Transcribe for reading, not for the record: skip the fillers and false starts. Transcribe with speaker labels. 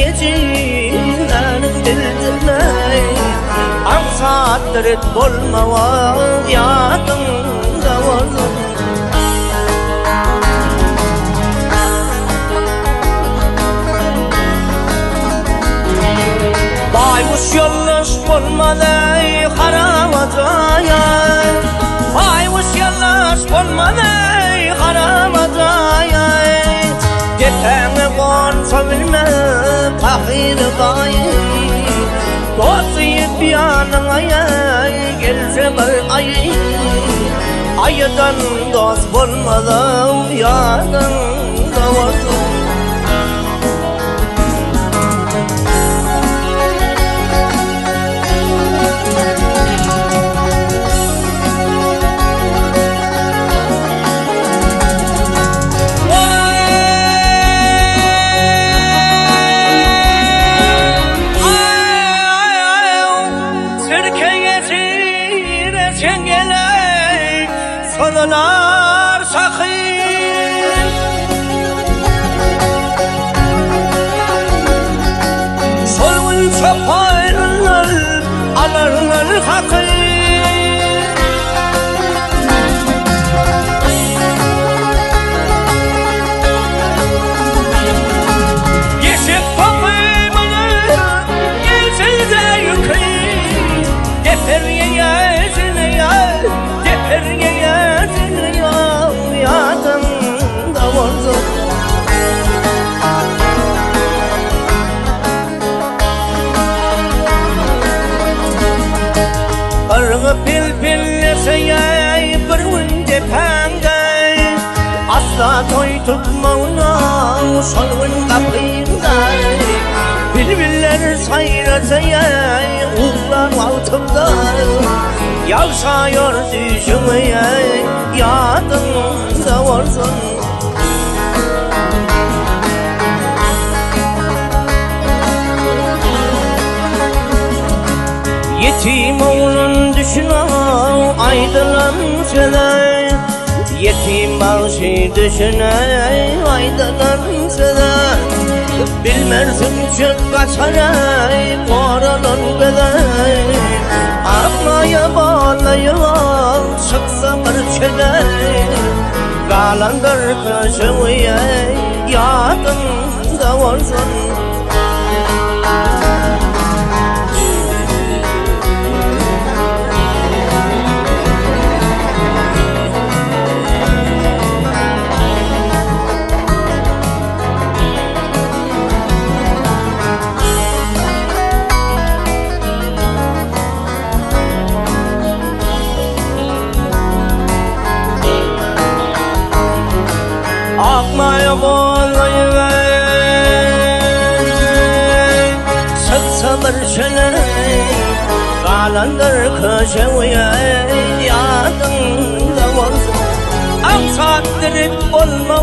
Speaker 1: geçilenin bildirmey Ansattir et bolmawa yadında olsun Baykuş yolluş bolmaday karamacaya Baykuş yolluş bolmaday karamacaya Gepene konsa bilme fakir gayı Dostu yip yanına gelse bir ayı Ayıdan dost bolmadan yanında olsun Sonular sakın Solgun çapayrınlar Alarlar hakın Yeşil topumunu Gelsin de yükün Deferiye yersine ya Deferiye Pil pilleseye bir günde pende Asla toy tutmağına solgun kapıyında Bilbiller sayraseye uğlan altında Yavşıyor düşümeye yadında olsun Yetim oğlun düşüne aydınlansana Yetim başı düşüne aydınlansana Bilmezsin çık kaçana koranın bedel Akmaya bağlayılan sıksa bir çene Kalandır kaşımıya yadında olsun Akmaya bağlayıver Sıksa bir çene Kalandır köşeye yadında olsun Aksattirip olma